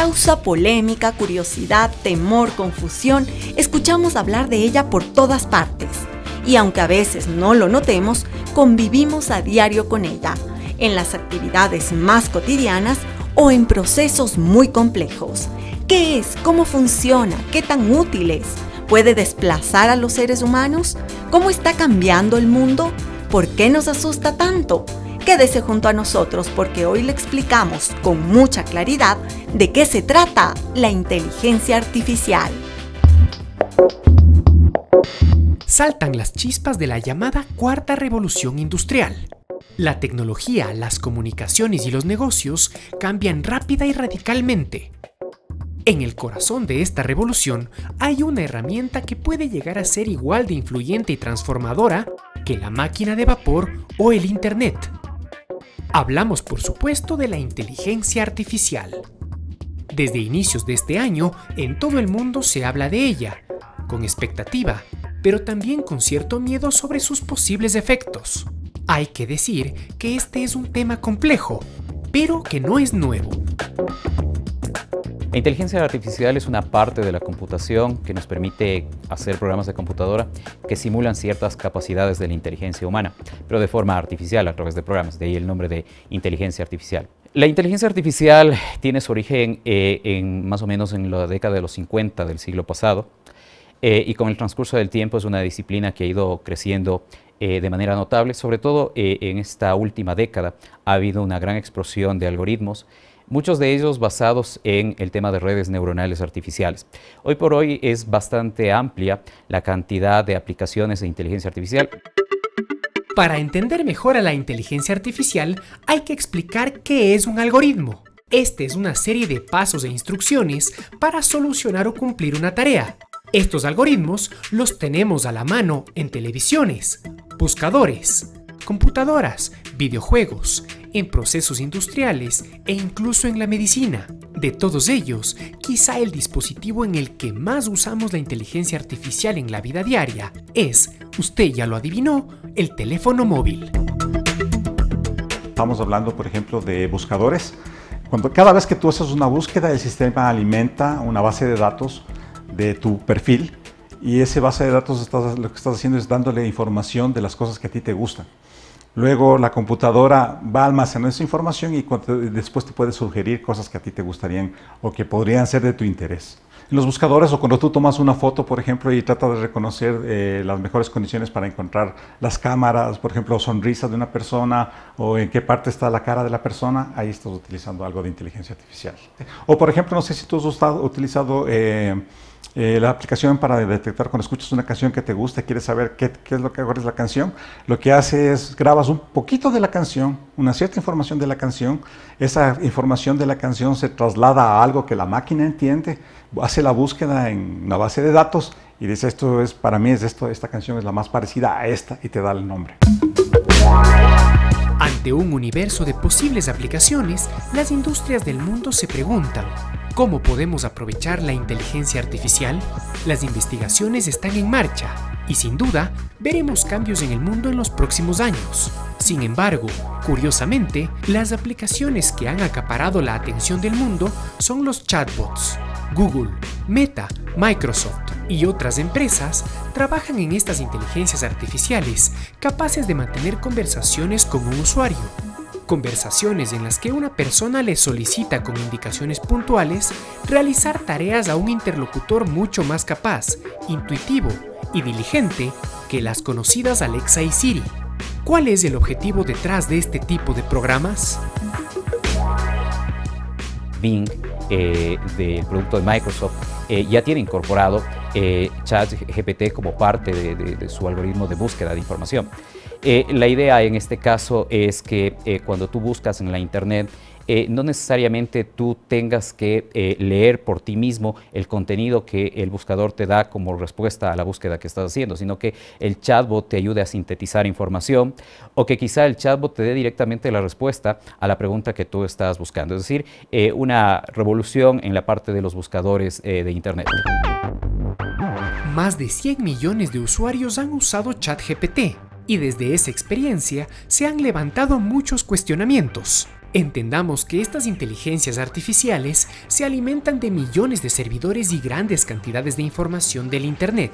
Causa polémica, curiosidad, temor, confusión. Escuchamos hablar de ella por todas partes. Y aunque a veces no lo notemos, convivimos a diario con ella, en las actividades más cotidianas o en procesos muy complejos. ¿Qué es? ¿Cómo funciona? ¿Qué tan útil es? ¿Puede desplazar a los seres humanos? ¿Cómo está cambiando el mundo? ¿Por qué nos asusta tanto? Quédese junto a nosotros porque hoy le explicamos con mucha claridad de qué se trata la inteligencia artificial. Saltan las chispas de la llamada Cuarta Revolución Industrial. La tecnología, las comunicaciones y los negocios cambian rápida y radicalmente. En el corazón de esta revolución hay una herramienta que puede llegar a ser igual de influyente y transformadora que la máquina de vapor o el Internet. Hablamos, por supuesto, de la inteligencia artificial. Desde inicios de este año, en todo el mundo se habla de ella, con expectativa, pero también con cierto miedo sobre sus posibles efectos. Hay que decir que este es un tema complejo, pero que no es nuevo. La inteligencia artificial es una parte de la computación que nos permite hacer programas de computadora que simulan ciertas capacidades de la inteligencia humana, pero de forma artificial a través de programas, de ahí el nombre de inteligencia artificial. La inteligencia artificial tiene su origen más o menos en la década de los 50 del siglo pasado, y con el transcurso del tiempo es una disciplina que ha ido creciendo de manera notable. Sobre todo en esta última década ha habido una gran explosión de algoritmos, muchos de ellos basados en el tema de redes neuronales artificiales. Hoy por hoy es bastante amplia la cantidad de aplicaciones de inteligencia artificial. Para entender mejor a la inteligencia artificial hay que explicar qué es un algoritmo. Este es una serie de pasos e instrucciones para solucionar o cumplir una tarea. Estos algoritmos los tenemos a la mano en televisiones, buscadores, computadoras, videojuegos, en procesos industriales e incluso en la medicina. De todos ellos, quizá el dispositivo en el que más usamos la inteligencia artificial en la vida diaria es, usted ya lo adivinó, el teléfono móvil. Estamos hablando, por ejemplo, de buscadores. Cada vez que tú haces una búsqueda, el sistema alimenta una base de datos de tu perfil, y esa base de datos lo que estás haciendo es dándole información de las cosas que a ti te gustan. Luego la computadora va a almacenar esa información y después te puede sugerir cosas que a ti te gustarían o que podrían ser de tu interés. En los buscadores, o cuando tú tomas una foto, por ejemplo, y tratas de reconocer las mejores condiciones para encontrar las cámaras, por ejemplo, sonrisa de una persona o en qué parte está la cara de la persona, ahí estás utilizando algo de inteligencia artificial. O, por ejemplo, no sé si tú has utilizado la aplicación para detectar cuando escuchas una canción que te gusta, quieres saber qué es lo que ahora es la canción. Lo que hace es grabas un poquito de la canción, una cierta información de la canción. Esa información de la canción se traslada a algo que la máquina entiende, hace la búsqueda en una base de datos y dice, para mí esta canción es la más parecida a esta, y te da el nombre. Ante un universo de posibles aplicaciones, las industrias del mundo se preguntan: ¿cómo podemos aprovechar la inteligencia artificial? Las investigaciones están en marcha y sin duda veremos cambios en el mundo en los próximos años. Sin embargo, curiosamente, las aplicaciones que han acaparado la atención del mundo son los chatbots. Google, Meta, Microsoft y otras empresas trabajan en estas inteligencias artificiales capaces de mantener conversaciones con un usuario. Conversaciones en las que una persona le solicita con indicaciones puntuales realizar tareas a un interlocutor mucho más capaz, intuitivo y diligente que las conocidas Alexa y Siri. ¿Cuál es el objetivo detrás de este tipo de programas? Bing, del producto de Microsoft, ya tiene incorporado ChatGPT como parte de su algoritmo de búsqueda de información. La idea en este caso es que cuando tú buscas en la internet, no necesariamente tú tengas que leer por ti mismo el contenido que el buscador te da como respuesta a la búsqueda que estás haciendo, sino que el chatbot te ayude a sintetizar información, o que quizá el chatbot te dé directamente la respuesta a la pregunta que tú estás buscando. Es decir, una revolución en la parte de los buscadores de internet. Más de 100 millones de usuarios han usado ChatGPT. Y desde esa experiencia se han levantado muchos cuestionamientos. Entendamos que estas inteligencias artificiales se alimentan de millones de servidores y grandes cantidades de información del Internet,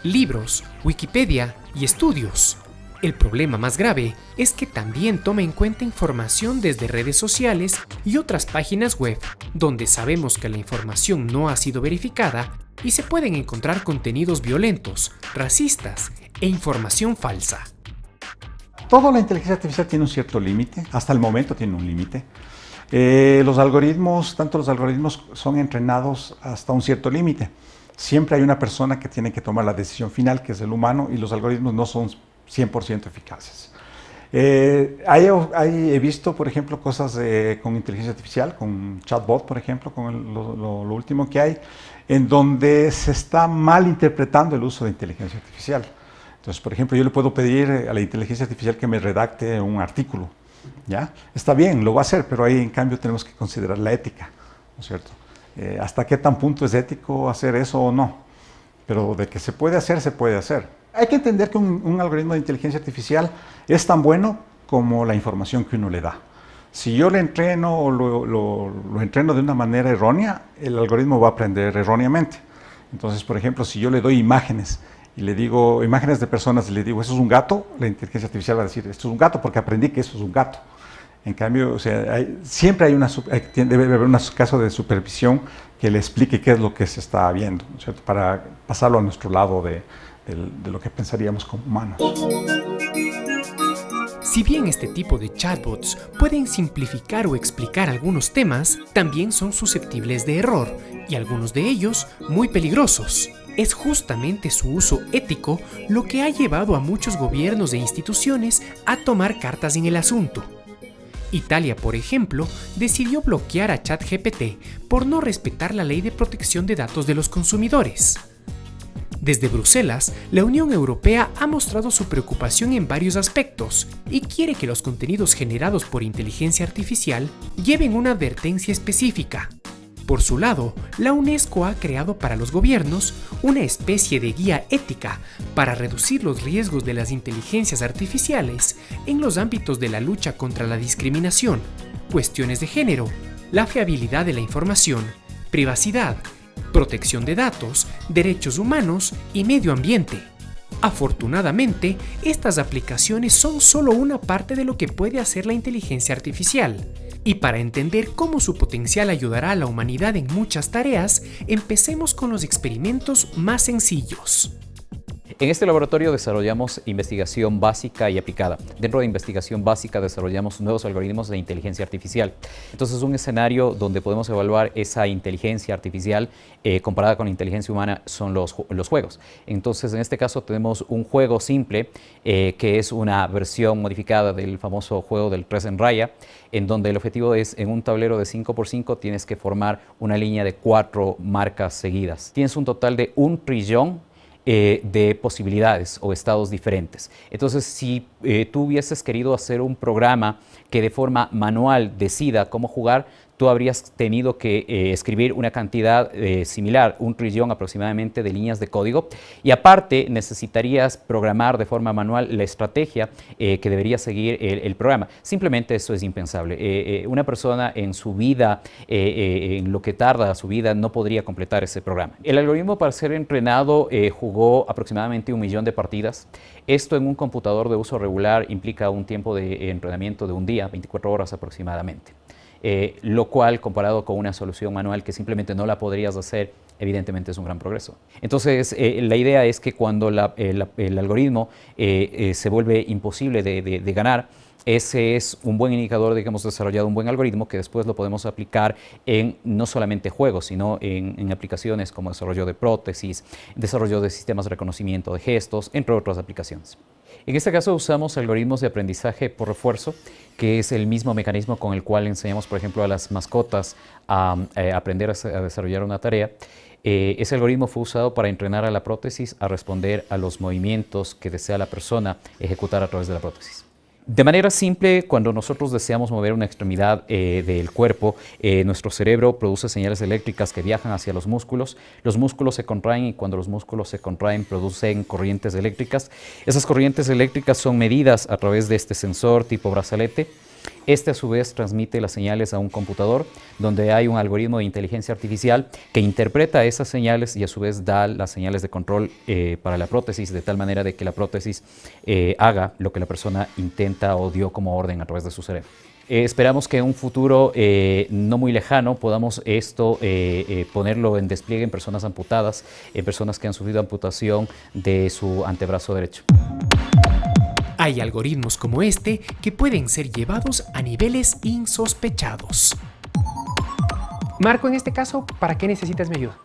libros, Wikipedia y estudios. El problema más grave es que también toma en cuenta información desde redes sociales y otras páginas web, donde sabemos que la información no ha sido verificada y se pueden encontrar contenidos violentos, racistas e información falsa. Toda la inteligencia artificial tiene un cierto límite, hasta el momento tiene un límite. Los algoritmos son entrenados hasta un cierto límite. Siempre hay una persona que tiene que tomar la decisión final, que es el humano, y los algoritmos no son 100% eficaces. He visto, por ejemplo, cosas con inteligencia artificial, con chatbot, por ejemplo, con lo último que hay, en donde se está mal interpretando el uso de inteligencia artificial. Entonces, por ejemplo, yo le puedo pedir a la inteligencia artificial que me redacte un artículo, ¿ya? Está bien, lo va a hacer, pero ahí en cambio tenemos que considerar la ética, ¿no es cierto? ¿Hasta qué tan punto es ético hacer eso o no? Pero de que se puede hacer, se puede hacer. Hay que entender que un algoritmo de inteligencia artificial es tan bueno como la información que uno le da. Si yo le entreno o lo entreno de una manera errónea, el algoritmo va a aprender erróneamente. Entonces, por ejemplo, si yo le doy imágenes y le digo imágenes de personas y le digo, ¿eso es un gato? La inteligencia artificial va a decir, esto es un gato porque aprendí que eso es un gato. En cambio, o sea, siempre debe haber un caso de supervisión que le explique qué es lo que se está viendo, ¿no es cierto? Para pasarlo a nuestro lado de lo que pensaríamos como humanos. Si bien este tipo de chatbots pueden simplificar o explicar algunos temas, también son susceptibles de error, y algunos de ellos muy peligrosos. Es justamente su uso ético lo que ha llevado a muchos gobiernos e instituciones a tomar cartas en el asunto. Italia, por ejemplo, decidió bloquear a ChatGPT por no respetar la ley de protección de datos de los consumidores. Desde Bruselas, la Unión Europea ha mostrado su preocupación en varios aspectos y quiere que los contenidos generados por inteligencia artificial lleven una advertencia específica. Por su lado, la UNESCO ha creado para los gobiernos una especie de guía ética para reducir los riesgos de las inteligencias artificiales en los ámbitos de la lucha contra la discriminación, cuestiones de género, la fiabilidad de la información, privacidad, protección de datos, derechos humanos y medio ambiente. Afortunadamente, estas aplicaciones son solo una parte de lo que puede hacer la inteligencia artificial. Y para entender cómo su potencial ayudará a la humanidad en muchas tareas, empecemos con los experimentos más sencillos. En este laboratorio desarrollamos investigación básica y aplicada. Dentro de investigación básica desarrollamos nuevos algoritmos de inteligencia artificial. Entonces, un escenario donde podemos evaluar esa inteligencia artificial comparada con la inteligencia humana son los juegos. Entonces, en este caso tenemos un juego simple que es una versión modificada del famoso juego del 3 en raya, en donde el objetivo es, en un tablero de 5×5, tienes que formar una línea de 4 marcas seguidas. Tienes un total de 1 trillón de posibilidades o estados diferentes. Entonces, si tú hubieses querido hacer un programa que de forma manual decida cómo jugar, tú habrías tenido que escribir una cantidad similar, 1 trillón aproximadamente de líneas de código, y aparte necesitarías programar de forma manual la estrategia que debería seguir el programa. Simplemente eso es impensable. Una persona en su vida, en lo que tarda su vida, no podría completar ese programa. El algoritmo, para ser entrenado, jugó aproximadamente 1 millón de partidas. Esto en un computador de uso regular implica un tiempo de entrenamiento de un día, 24 horas aproximadamente. Lo cual, comparado con una solución manual que simplemente no la podrías hacer, evidentemente es un gran progreso. Entonces, la idea es que cuando el algoritmo se vuelve imposible de ganar, ese es un buen indicador de que hemos desarrollado un buen algoritmo que después lo podemos aplicar en no solamente juegos, sino en aplicaciones como desarrollo de prótesis, desarrollo de sistemas de reconocimiento de gestos, entre otras aplicaciones. En este caso usamos algoritmos de aprendizaje por refuerzo, que es el mismo mecanismo con el cual enseñamos, por ejemplo, a las mascotas a aprender a desarrollar una tarea. Ese algoritmo fue usado para entrenar a la prótesis a responder a los movimientos que desea la persona ejecutar a través de la prótesis. De manera simple, cuando nosotros deseamos mover una extremidad del cuerpo, nuestro cerebro produce señales eléctricas que viajan hacia los músculos se contraen y cuando los músculos se contraen producen corrientes eléctricas. Esas corrientes eléctricas son medidas a través de este sensor tipo brazalete Este a su vez transmite las señales a un computador donde hay un algoritmo de inteligencia artificial que interpreta esas señales y a su vez da las señales de control para la prótesis, de tal manera de que la prótesis haga lo que la persona intenta o dio como orden a través de su cerebro. Esperamos que en un futuro no muy lejano podamos esto ponerlo en despliegue en personas amputadas, en personas que han sufrido amputación de su antebrazo derecho. Hay algoritmos como este que pueden ser llevados a niveles insospechados. Marco, en este caso, ¿para qué necesitas mi ayuda?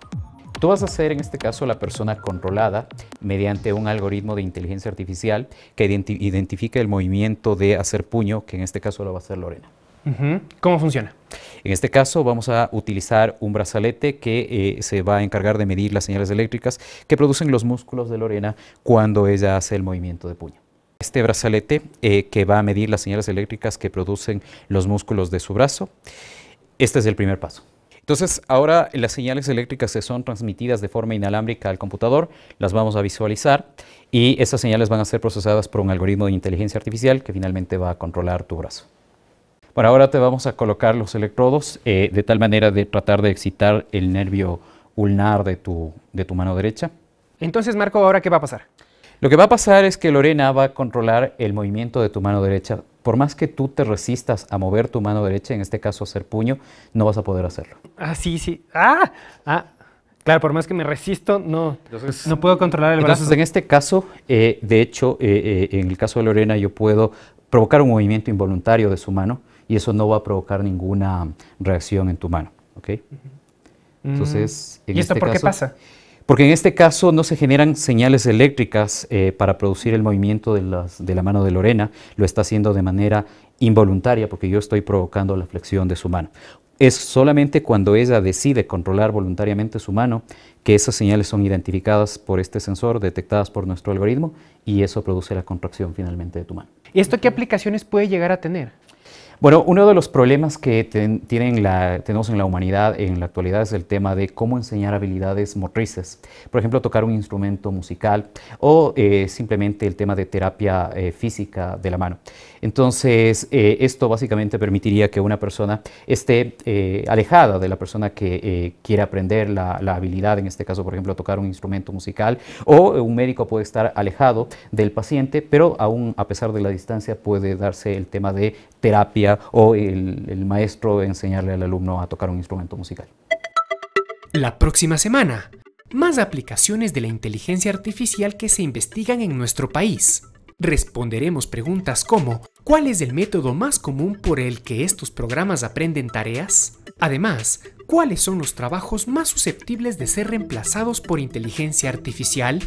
Tú vas a ser, en este caso, la persona controlada mediante un algoritmo de inteligencia artificial que identifique el movimiento de hacer puño, que en este caso lo va a hacer Lorena. ¿Cómo funciona? En este caso vamos a utilizar un brazalete que se va a encargar de medir las señales eléctricas que producen los músculos de Lorena cuando ella hace el movimiento de puño. Este brazalete que va a medir las señales eléctricas que producen los músculos de su brazo, este es el primer paso. Entonces, ahora las señales eléctricas que son transmitidas de forma inalámbrica al computador, las vamos a visualizar y esas señales van a ser procesadas por un algoritmo de inteligencia artificial que finalmente va a controlar tu brazo. Bueno, ahora te vamos a colocar los electrodos de tal manera de tratar de excitar el nervio ulnar de tu mano derecha. Entonces, Marco, ¿ahora qué va a pasar? Lo que va a pasar es que Lorena va a controlar el movimiento de tu mano derecha. Por más que tú te resistas a mover tu mano derecha, en este caso hacer puño, no vas a poder hacerlo. Sí. Claro, por más que me resisto, no puedo controlar el brazo. Entonces, en este caso, de hecho, en el caso de Lorena, yo puedo provocar un movimiento involuntario de su mano y eso no va a provocar ninguna reacción en tu mano, ¿ok? Entonces, ¿Y esto por qué pasa? Porque en este caso no se generan señales eléctricas para producir el movimiento de la mano de Lorena, lo está haciendo de manera involuntaria porque yo estoy provocando la flexión de su mano. Es solamente cuando ella decide controlar voluntariamente su mano que esas señales son identificadas por este sensor, detectadas por nuestro algoritmo y eso produce la contracción finalmente de tu mano. ¿Y esto qué aplicaciones puede llegar a tener? Bueno, uno de los problemas que tenemos en la humanidad en la actualidad es el tema de cómo enseñar habilidades motrices. Por ejemplo, tocar un instrumento musical o simplemente el tema de terapia física de la mano. Entonces, esto básicamente permitiría que una persona esté alejada de la persona que quiere aprender la habilidad, en este caso, por ejemplo, tocar un instrumento musical, o un médico puede estar alejado del paciente, pero aún a pesar de la distancia puede darse el tema de terapia o el maestro enseñarle al alumno a tocar un instrumento musical. La próxima semana, más aplicaciones de la inteligencia artificial que se investigan en nuestro país. Responderemos preguntas como ¿cuál es el método más común por el que estos programas aprenden tareas? Además, ¿cuáles son los trabajos más susceptibles de ser reemplazados por inteligencia artificial?